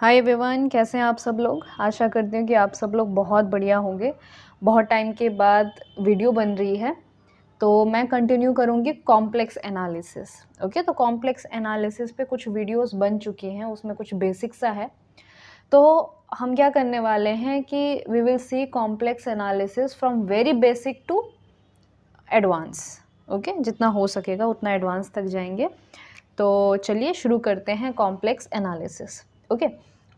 Hi everyone, कैसे हैं आप सब लोग। आशा करती हूँ कि आप सब लोग बहुत बढ़िया होंगे। बहुत टाइम के बाद वीडियो बन रही है तो मैं कंटिन्यू करूँगी कॉम्प्लेक्स एनालिसिस। ओके, तो कॉम्प्लेक्स एनालिसिस पे कुछ वीडियोस बन चुकी हैं, उसमें कुछ बेसिक सा है। तो हम क्या करने वाले हैं कि we will see complex analysis from very basic to advance. Okay, जितना हो सकेगा उतना एडवांस तक जाएंगे। तो चलिए शुरू करते हैं कॉम्प्लेक्स एनालिसिस। ओके,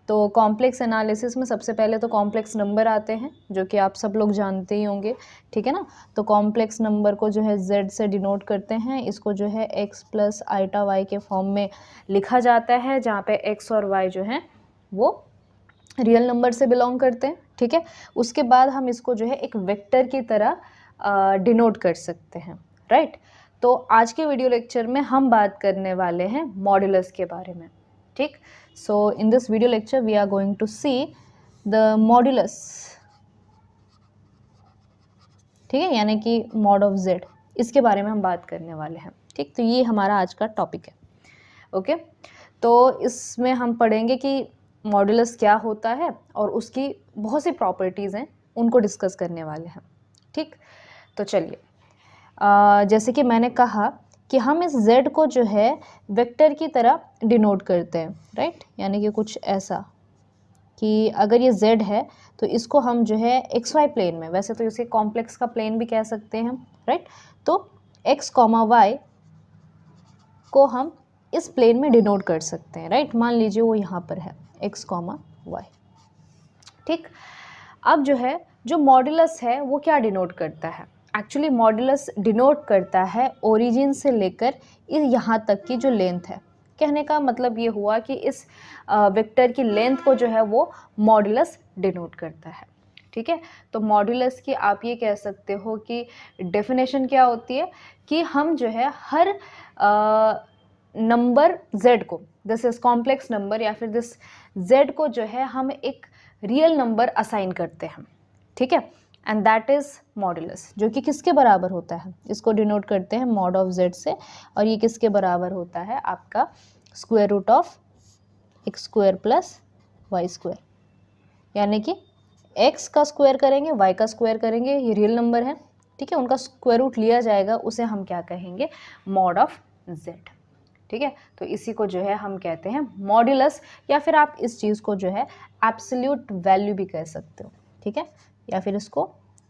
तो कॉम्प्लेक्स एनालिसिस में सबसे पहले तो कॉम्प्लेक्स नंबर आते हैं, जो कि आप सब लोग जानते ही होंगे। ठीक है ना। तो कॉम्प्लेक्स नंबर को जो है z से डिनोट करते हैं। इसको जो है x प्लस आइटा y के फॉर्म में लिखा जाता है, जहाँ पे x और y जो है वो रियल नंबर से बिलोंग करते हैं। ठीक है, उसके बाद हम इसको जो है एक वेक्टर की तरह डिनोट कर सकते हैं। राइट। तो आज के वीडियो लेक्चर में हम बात करने वाले हैं मॉड्यूलस के बारे में। ठीक, so in this video lecture we are going to see the modulus. ठीक है, यानी कि मॉड ऑफ z, इसके बारे में हम बात करने वाले हैं। ठीक, तो ये हमारा आज का टॉपिक है। ओके, तो इसमें हम पढ़ेंगे कि मॉड्यूलस क्या होता है और उसकी बहुत सी प्रॉपर्टीज़ हैं, उनको डिस्कस करने वाले हैं। ठीक, तो चलिए, जैसे कि मैंने कहा कि हम इस z को जो है वेक्टर की तरह डिनोट करते हैं। राइट, यानी कि कुछ ऐसा कि अगर ये z है तो इसको हम जो है एक्स वाई प्लेन में, वैसे तो इसे कॉम्प्लेक्स का प्लेन भी कह सकते हैं। राइट, तो x कॉमा वाई को हम इस प्लेन में डिनोट कर सकते हैं। राइट, मान लीजिए वो यहाँ पर है x कॉमा वाई। ठीक, अब जो है जो मॉड्यूलस है वो क्या डिनोट करता है। एक्चुअली मॉड्यूलस डिनोट करता है ओरिजिन से लेकर यहाँ तक की जो लेंथ है। कहने का मतलब ये हुआ कि इस वेक्टर की लेंथ को जो है वो मॉड्यूलस डिनोट करता है। ठीक है, तो मॉड्यूलस की आप ये कह सकते हो कि डेफिनेशन क्या होती है कि हम जो है हर नंबर z को, दिस इज कॉम्प्लेक्स नंबर या फिर दिस z को जो है हम एक रियल नंबर असाइन करते हैं। ठीक है, एंड दैट इज मॉड्यूलस, जो कि किसके बराबर होता है, इसको डिनोट करते हैं मॉड ऑफ z से। और ये किसके बराबर होता है, आपका square root of X square plus Y square. यानी कि x का स्क्वायर करेंगे, y का स्क्वायर करेंगे, ये रियल नंबर है। ठीक है, उनका स्क्वायर रूट लिया जाएगा, उसे हम क्या कहेंगे, मॉड ऑफ z। ठीक है, तो इसी को जो है हम कहते हैं मॉड्यूलस, या फिर आप इस चीज़ को जो है एब्सोल्यूट वैल्यू भी कह सकते हो। ठीक है, या फिर इसको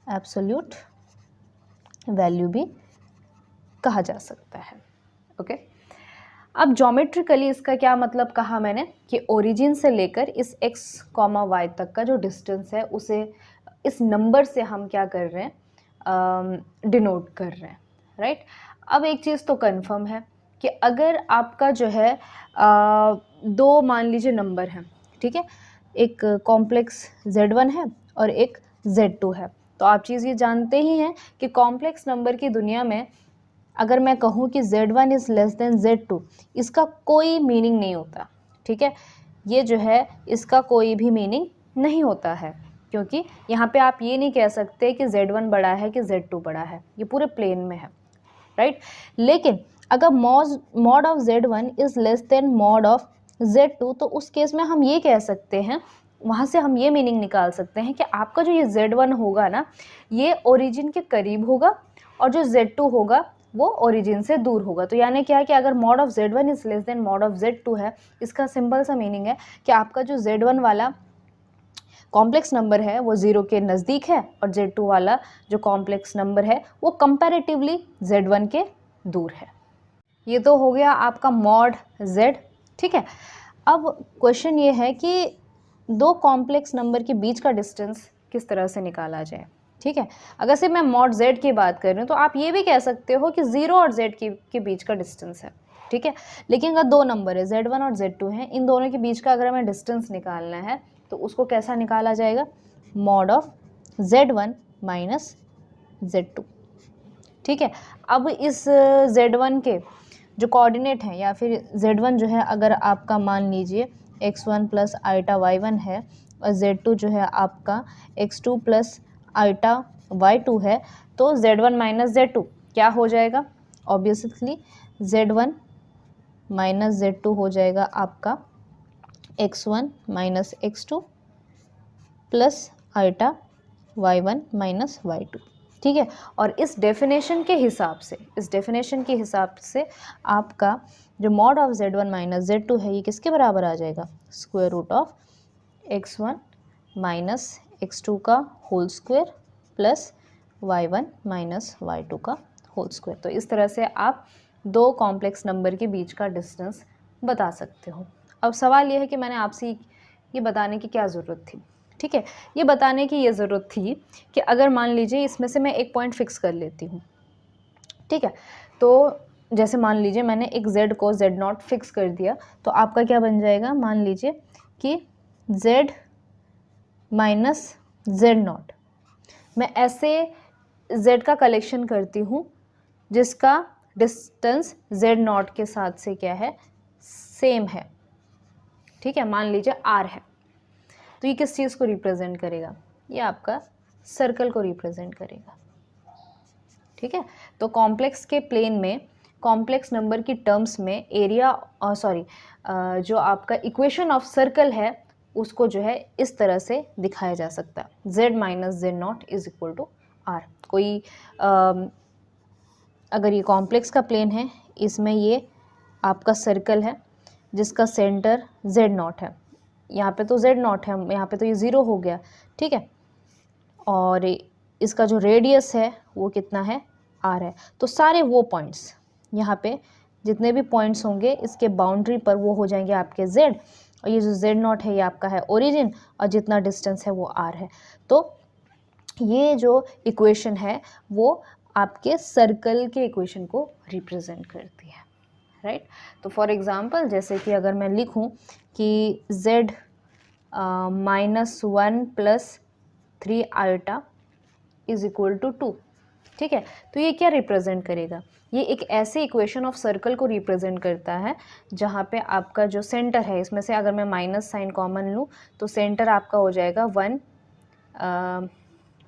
एब्सोल्यूट वैल्यू भी कहा जा सकता है। ओके, अब ज्योमेट्रिकली इसका क्या मतलब कहा मैंने कि ओरिजिन से लेकर इस x कॉमा वाई तक का जो डिस्टेंस है उसे इस नंबर से हम क्या कर रहे हैं, डिनोट कर रहे हैं। राइट, अब एक चीज़ तो कंफर्म है कि अगर आपका जो है दो मान लीजिए नंबर हैं। ठीक है, एक कॉम्प्लेक्स z1 है और एक z2 है, तो आप चीज़ ये जानते ही हैं कि कॉम्प्लेक्स नंबर की दुनिया में अगर मैं कहूँ कि z1 is less then z2, इसका कोई मीनिंग नहीं होता। ठीक है, ये जो है इसका कोई भी मीनिंग नहीं होता है, क्योंकि यहाँ पे आप ये नहीं कह सकते कि z1 बड़ा है कि z2 बड़ा है, ये पूरे प्लेन में है। राइट, लेकिन अगर mod of z1 is less then mod of z2, तो उस केस में हम ये कह सकते हैं, वहाँ से हम ये मीनिंग निकाल सकते हैं कि आपका जो ये z1 होगा ना, ये ओरिजिन के करीब होगा और जो z2 होगा वो ओरिजिन से दूर होगा। तो यानी क्या है कि अगर mod of z1 is less then mod of z2 है, इसका सिंपल सा मीनिंग है कि आपका जो z1 वाला कॉम्प्लेक्स नंबर है वो ज़ीरो के नज़दीक है और z2 वाला जो कॉम्प्लेक्स नंबर है वो कंपैरेटिवली z1 के दूर है। ये तो हो गया आपका मॉड z। ठीक है, अब क्वेश्चन ये है कि दो कॉम्प्लेक्स नंबर के बीच का डिस्टेंस किस तरह से निकाला जाए। ठीक है, अगर से मैं मॉड z की बात कर रही हूँ तो आप ये भी कह सकते हो कि 0 और z के बीच का डिस्टेंस है। ठीक है, लेकिन अगर दो नंबर है z1 और z2 हैं, इन दोनों के बीच का अगर हमें डिस्टेंस निकालना है तो उसको कैसा निकाला जाएगा, mod of z1 minus z2। ठीक है, अब इस z1 के जो कोऑर्डिनेट हैं, या फिर z1 जो है अगर आपका मान लीजिए x1 प्लस आइटा y1 है और z2 जो है आपका x2 प्लस आइटा y2 है, तो z1 माइनस z2 क्या हो जाएगा, ऑब्वियसली z1 माइनस z2 हो जाएगा आपका x1 minus x2 plus iota y1 minus y2, ठीक है। और इस डेफिनेशन के हिसाब से आपका जो mod of z1 minus z2 है ये किसके बराबर आ जाएगा, square root of x1 minus x2 का whole square plus y1 minus y2 का होल स्क्वायर। तो इस तरह से आप दो कॉम्प्लेक्स नंबर के बीच का डिस्टेंस बता सकते हो। अब सवाल ये है कि मैंने आपसे ये बताने की क्या ज़रूरत थी, ठीक है। ये बताने की ये ज़रूरत थी कि अगर मान लीजिए इसमें से मैं एक पॉइंट फिक्स कर लेती हूँ, ठीक है। तो जैसे मान लीजिए मैंने एक z को z0 फिक्स कर दिया, तो आपका क्या बन जाएगा, मान लीजिए कि z माइनस z0, मैं ऐसे z का कलेक्शन करती हूँ जिसका डिस्टेंस z0 के साथ से क्या है, सेम है, ठीक है। मान लीजिए r है, तो ये किस चीज़ को रिप्रेजेंट करेगा, ये आपका सर्कल को रिप्रेजेंट करेगा, ठीक है। तो कॉम्प्लेक्स के प्लेन में कॉम्प्लेक्स नंबर की टर्म्स में एरिया जो आपका इक्वेशन ऑफ सर्कल है उसको जो है इस तरह से दिखाया जा सकता है, z minus z0 is equal to r। कोई अगर ये कॉम्प्लेक्स का प्लेन है, इसमें ये आपका सर्कल है जिसका सेंटर z0 है, यहाँ पे तो z0 है, यहाँ पे तो ये 0 हो गया, ठीक है। और इसका जो रेडियस है वो कितना है, r है। तो सारे वो पॉइंट्स यहाँ पे जितने भी पॉइंट्स होंगे इसके बाउंड्री पर वो हो जाएंगे आपके z, और ये जो z0 है ये आपका है ओरिजिन, और जितना डिस्टेंस है वो r है। तो ये जो इक्वेशन है वो आपके सर्कल के इक्वेशन को रिप्रेजेंट करती है, राइट। तो फॉर एग्जांपल जैसे कि अगर मैं लिखूं कि z minus 1 plus 3 iota is equal to 2, ठीक है। तो ये क्या रिप्रेजेंट करेगा, ये एक ऐसे इक्वेशन ऑफ सर्कल को रिप्रेजेंट करता है जहाँ पे आपका जो सेंटर है, इसमें से अगर मैं माइनस साइन कॉमन लूँ तो सेंटर आपका हो जाएगा 1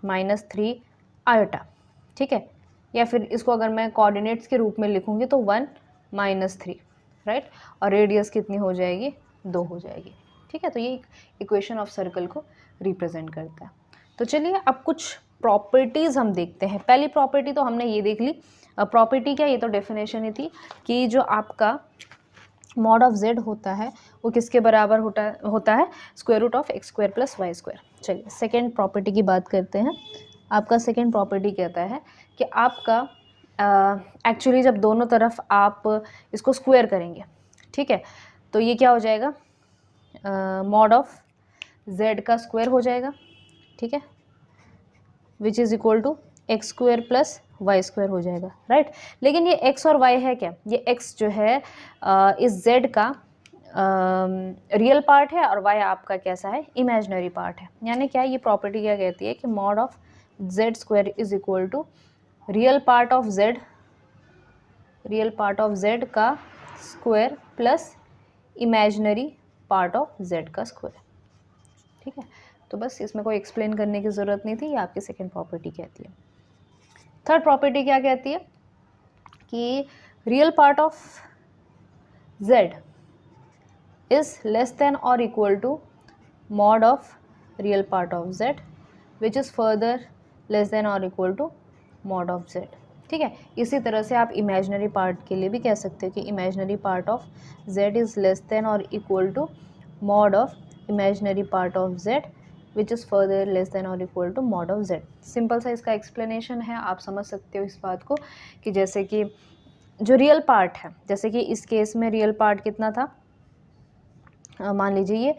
माइनस 3 आयोटा, ठीक है। या फिर इसको अगर मैं कोऑर्डिनेट्स के रूप में लिखूँगी तो 1 माइनस 3, राइट। और रेडियस कितनी हो जाएगी, 2 हो जाएगी, ठीक है। तो ये इक्वेशन ऑफ सर्कल को रिप्रेजेंट करता है। तो चलिए अब कुछ प्रॉपर्टीज़ हम देखते हैं। पहली प्रॉपर्टी तो हमने ये देख ली, प्रॉपर्टी क्या, ये तो डेफिनेशन ही थी कि जो आपका मॉड ऑफ z होता है वो किसके बराबर होता है, square root of x square plus Y square. चलिए सेकेंड प्रॉपर्टी की बात करते हैं। आपका सेकेंड प्रॉपर्टी कहता है कि आपका एक्चुअली जब दोनों तरफ आप इसको स्क्वायर करेंगे, ठीक है, तो ये क्या हो जाएगा, मॉड ऑफ z का स्क्वायर हो जाएगा, ठीक है, which is equal to X square plus Y square हो जाएगा, राइट। लेकिन ये x और y है क्या, ये x जो है इस z का रियल पार्ट है और y आपका कैसा है, इमेजिनरी पार्ट है। यानी क्या, ये प्रॉपर्टी क्या कहती है कि mod of z square is equal to real part of z का square plus imaginary part of z का स्क्वायर, ठीक है। तो बस इसमें कोई एक्सप्लेन करने की ज़रूरत नहीं थी, ये आपकी सेकेंड प्रॉपर्टी कहती है। थर्ड प्रॉपर्टी क्या कहती है कि real part of z is less than और equal to mod of real part of z which is further less than और equal to mod of z, ठीक है। इसी तरह से आप इमेजिनरी पार्ट के लिए भी कह सकते हो कि imaginary part of z is less than और equal to mod of imaginary part of z which is further less than और equal to mod of z। Simple सा इसका एक्सप्लेनेशन है, आप समझ सकते हो इस बात को कि जैसे कि जो रियल पार्ट है, जैसे कि इस केस में रियल पार्ट कितना था, मान लीजिए ये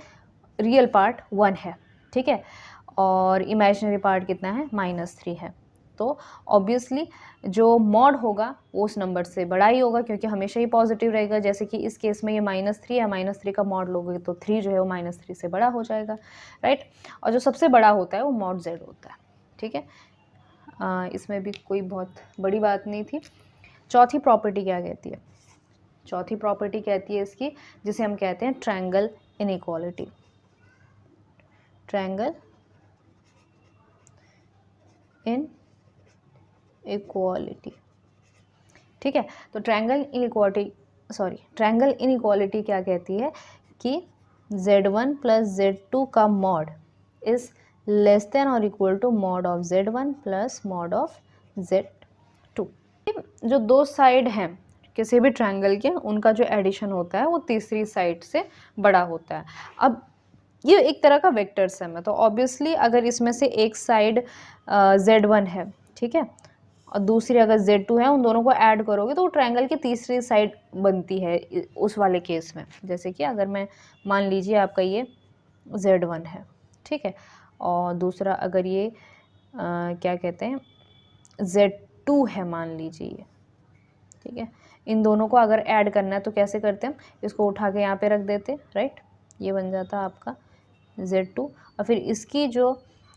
रियल पार्ट 1 है, ठीक है, और इमेजिनरी पार्ट कितना है, -3 है। तो ऑब्वियसली जो मॉड होगा वो उस नंबर से बड़ा ही होगा क्योंकि हमेशा ही पॉजिटिव रहेगा। जैसे कि इस केस में ये -3 है, -3 का मॉड लोगे तो 3 जो है वो -3 से बड़ा हो जाएगा, राइट। और जो सबसे बड़ा होता है वो मॉड z होता है, ठीक है। इसमें भी कोई बहुत बड़ी बात नहीं थी। चौथी प्रॉपर्टी क्या कहती है, चौथी प्रॉपर्टी कहती है इसकी, जिसे हम कहते हैं ट्रायंगल इनइक्वालिटी। ट्रायंगल इनइक्वालिटी, ठीक है। तो ट्रायंगल इनइक्वालिटी क्या कहती है कि Z1 प्लस Z2 का मॉड इज़ लेस देन और equal to mod of Z1 plus mod of Z2। जो दो साइड हैं किसी भी ट्रायंगल के, उनका जो एडिशन होता है वो तीसरी साइड से बड़ा होता है। अब ये एक तरह का वेक्टर सम है, तो ऑब्वियसली अगर इसमें से एक साइड Z1 है, ठीक है, और दूसरी अगर Z2 है, उन दोनों को ऐड करोगे तो वो ट्रायंगल की तीसरी साइड बनती है उस वाले केस में। जैसे कि अगर मैं मान लीजिए आपका ये Z1 है, ठीक है, और दूसरा अगर ये क्या कहते हैं Z2 है मान लीजिए ये, ठीक है, इन दोनों को अगर ऐड करना है तो कैसे करते हैं हम, इसको उठा के यहाँ पे रख देते, राइट, ये बन जाता आपका Z2, और फिर इसकी जो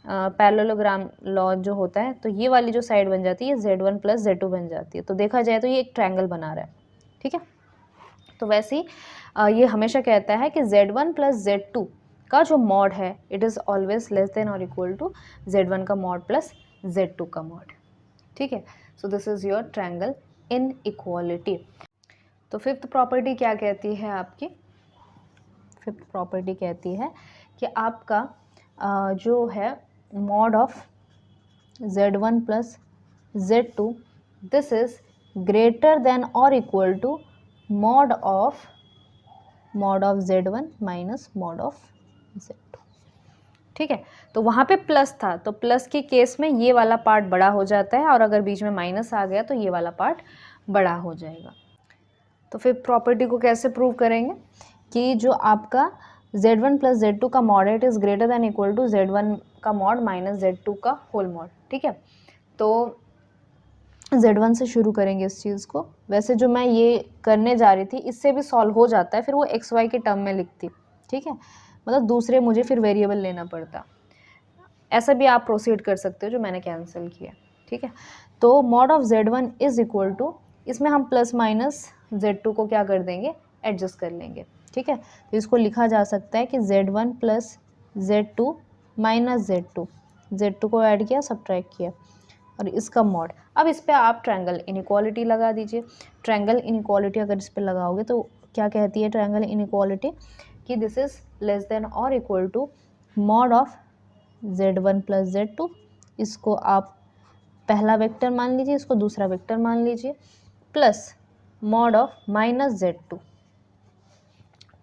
पैरेललोग्राम लॉ जो होता है, तो ये वाली जो साइड बन जाती है Z1 प्लस Z2 बन जाती है। तो देखा जाए तो ये एक ट्रायंगल बना रहा है, ठीक है। तो वैसे ही ये हमेशा कहता है कि Z1 प्लस Z2 का जो मॉड है it is always less than और इक्वल टू Z1 का मॉड प्लस Z2 का मॉड, ठीक है। So this is your triangle in equality. तो फिफ्थ प्रॉपर्टी क्या कहती है आपकी, फिफ्थ प्रॉपर्टी कहती है कि आपका जो है mod of Z1 plus Z2 this is greater than और equal to mod of Z1 minus mod of Z2, ठीक है। तो वहाँ पे प्लस था, तो प्लस के केस में ये वाला पार्ट बड़ा हो जाता है, और अगर बीच में माइनस आ गया तो ये वाला पार्ट बड़ा हो जाएगा। तो फिर प्रॉपर्टी को कैसे प्रूव करेंगे कि जो आपका Z1 प्लस Z2 का mod it is greater than equal to Z1 का मॉड माइनस Z2 का होल मॉड, ठीक है। तो Z1 से शुरू करेंगे इस चीज़ को। वैसे जो मैं ये करने जा रही थी इससे भी सॉल्व हो जाता है, फिर वो XY के टर्म में लिखती, ठीक है, मतलब दूसरे मुझे फिर वेरिएबल लेना पड़ता। ऐसा भी आप प्रोसीड कर सकते हो जो मैंने कैंसिल किया, ठीक है। तो mod of Z1 is equal to, इसमें हम प्लस माइनस Z2 को क्या कर देंगे, एडजस्ट कर लेंगे, ठीक है। तो इसको लिखा जा सकता है कि Z1 plus Z2 minus Z2 को ऐड किया, सब्ट्रैक्ट किया, और इसका मॉड। अब इस पर आप ट्रायंगल इनइक्वालिटी लगा दीजिए। ट्रायंगल इनइक्वालिटी अगर इस पर लगाओगे तो क्या कहती है ट्रायंगल इनइक्वालिटी, कि दिस इज़ लेस देन और equal to mod of Z1 plus Z2, इसको आप पहला वेक्टर मान लीजिए, इसको दूसरा वेक्टर मान लीजिए, plus mod of minus Z2,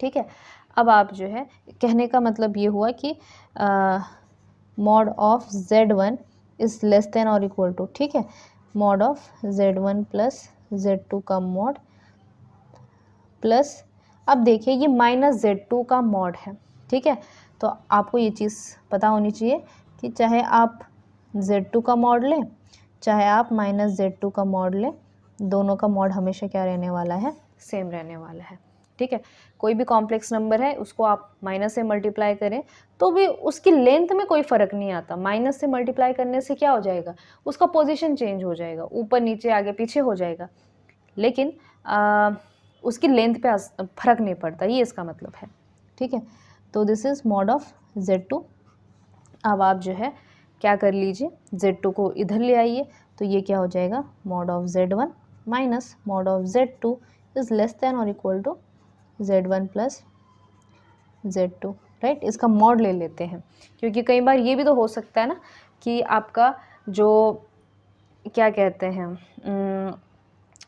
ठीक है। अब आप जो है कहने का मतलब ये हुआ कि mod of Z1 is less than और इक्वल टू, ठीक है, mod of Z1 plus Z2 का मॉड प्लस, अब देखिए ये माइनस Z2 का मॉड है, ठीक है। तो आपको ये चीज़ पता होनी चाहिए कि चाहे आप Z2 का मॉड लें, चाहे आप माइनस Z2 का मॉड लें, दोनों का मॉड हमेशा क्या रहने वाला है, सेम रहने वाला है, ठीक है। कोई भी कॉम्प्लेक्स नंबर है उसको आप माइनस से मल्टीप्लाई करें तो भी उसकी लेंथ में कोई फ़र्क नहीं आता। माइनस से मल्टीप्लाई करने से क्या हो जाएगा, उसका पोजीशन चेंज हो जाएगा, ऊपर नीचे आगे पीछे हो जाएगा, लेकिन उसकी लेंथ पे फ़र्क नहीं पड़ता, ये इसका मतलब है, ठीक है। तो this is mod of Z2। अब आप जो है क्या कर लीजिए, Z2 को इधर ले आइए, तो ये क्या हो जाएगा, mod of Z1 minus mod of Z2 is less than और equal to Z1 plus Z2, right. इसका मॉड ले लेते हैं, क्योंकि कई बार ये भी तो हो सकता है ना कि आपका जो क्या कहते हैं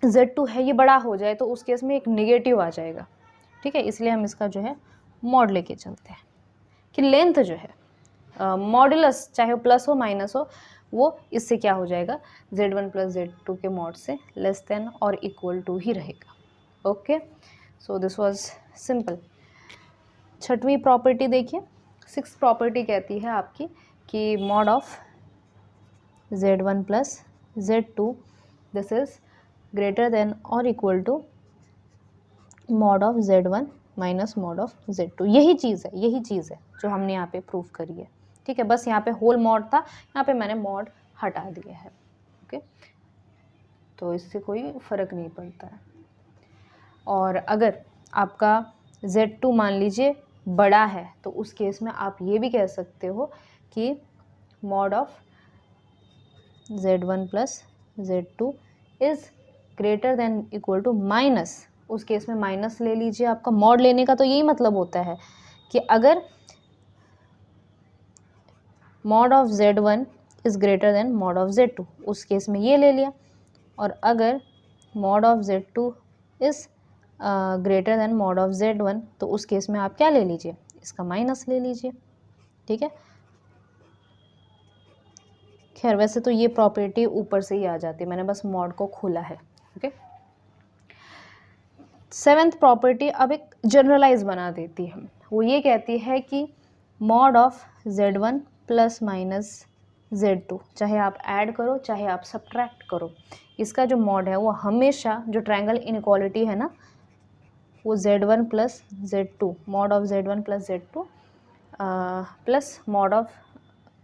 Z2 है ये बड़ा हो जाए, तो उस केस में एक नेगेटिव आ जाएगा, ठीक है। इसलिए हम इसका जो है मॉड लेके चलते हैं कि लेंथ जो है मॉडुलस, चाहे वो प्लस हो माइनस हो, वो इससे क्या हो जाएगा, Z1 प्लस Z2 के मॉड से लेस देन और इक्वल टू ही रहेगा। Okay, so this was simple. छठवीं प्रॉपर्टी देखिए, सिक्स प्रॉपर्टी कहती है आपकी कि mod of Z1 plus Z2 this is greater than और equal to mod of Z1 minus mod of Z2। यही चीज़ है जो हमने यहाँ पे प्रूव करी है, ठीक है। बस यहाँ पे होल मॉड था, यहाँ पे मैंने मॉड हटा दिया है, ओके। तो इससे कोई फ़र्क नहीं पड़ता है। और अगर आपका Z2 मान लीजिए बड़ा है, तो उस केस में आप ये भी कह सकते हो कि mod of Z1 plus Z2 is greater than equal to minus, उस केस में माइनस ले लीजिए। आपका मॉड लेने का तो यही मतलब होता है कि अगर mod of Z1 is greater then mod of Z2, उस केस में ये ले लिया, और अगर mod of Z2 is greater then mod of Z1 तो उस केस में आप क्या ले लीजिए, इसका माइनस ले लीजिए। ठीक है, खैर वैसे तो ये प्रॉपर्टी ऊपर से ही आ जाती है, मैंने बस मॉड को खोला है। ओके, सेवेंथ प्रॉपर्टी अब एक जनरलाइज बना देती है, वो ये कहती है कि mod of Z1 plus minus Z2, चाहे आप ऐड करो चाहे आप सब्ट्रैक्ट करो, इसका जो मॉड है वो हमेशा, जो ट्रायंगल इनइक्वालिटी है ना, वो Z1 plus Z2, mod of Z1 plus Z2 plus mod of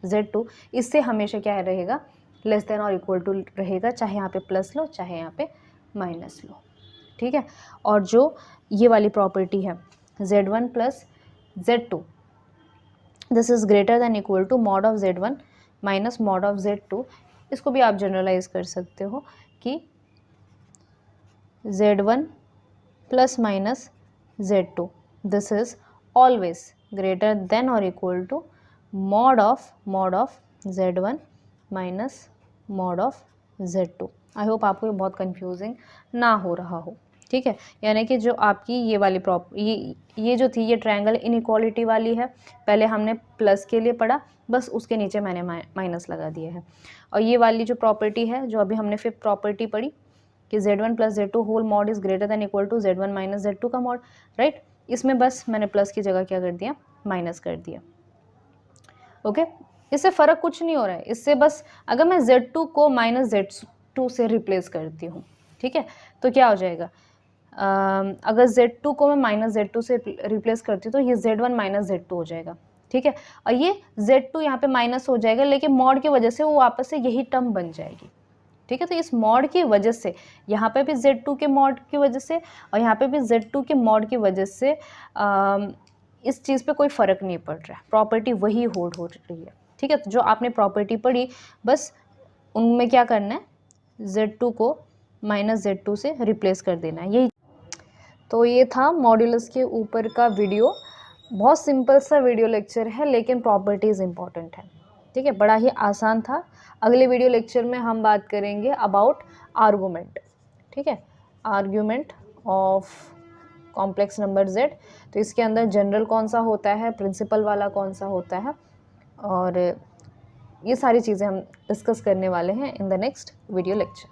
Z2, इससे हमेशा क्या रहेगा, लेस देन और इक्वल टू रहेगा, चाहे यहाँ पे प्लस लो चाहे यहाँ पे माइनस लो। ठीक है, और जो ये वाली प्रॉपर्टी है Z1 plus Z2, this is greater than equal to mod of Z1 minus mod of Z2, इसको भी आप जनरलाइज कर सकते हो कि Z1 plus minus Z2, this is always greater than और equal to mod of Z1 minus mod of Z2। I hope आपको ये बहुत कंफ्यूजिंग ना हो रहा हो। ठीक है, यानी कि जो आपकी ये वाली ये जो थी, ये ट्रायंगल इनइक्वालिटी वाली है, पहले हमने प्लस के लिए पढ़ा, बस उसके नीचे मैंने माइनस लगा दिया है। और ये वाली जो प्रॉपर्टी है, जो अभी हमने फिफ्थ प्रॉपर्टी पढ़ी कि Z1 plus Z2 whole mod is greater than equal to Z1 minus Z2 का मॉड, राइट, इसमें बस मैंने प्लस की जगह क्या कर दिया, माइनस कर दिया। ओके, इससे फ़र्क कुछ नहीं हो रहा है, इससे बस अगर मैं Z2 को माइनस Z2 से रिप्लेस करती हूँ, ठीक है, तो क्या हो जाएगा, अगर Z2 को मैं माइनस Z2 से रिप्लेस करती हूँ तो ये Z1 माइनस Z2 हो जाएगा। ठीक है, और ये Z2 यहाँ पे माइनस हो जाएगा, लेकिन मॉड की वजह से वो वापस से यही टर्म बन जाएगी। ठीक है, तो इस मॉड की वजह से यहाँ पे भी Z2 के मॉड की वजह से और यहाँ पे भी Z2 के मॉड की वजह से इस चीज़ पे कोई फ़र्क नहीं पड़ रहा है, प्रॉपर्टी वही होल्ड हो रही है। ठीक है, तो जो आपने प्रॉपर्टी पढ़ी, बस उनमें क्या करना है, Z2 को माइनस Z2 से रिप्लेस कर देना है, यही। तो ये था मॉड्यूलस के ऊपर का वीडियो, बहुत सिंपल सा वीडियो लेक्चर है, लेकिन प्रॉपर्टीज़ इंपॉर्टेंट है। ठीक है, बड़ा ही आसान था। अगले वीडियो लेक्चर में हम बात करेंगे अबाउट आर्गूमेंट। ठीक है, argument of complex number Z, तो इसके अंदर जनरल कौन सा होता है, प्रिंसिपल वाला कौन सा होता है, और ये सारी चीज़ें हम डिस्कस करने वाले हैं in the next video lecture.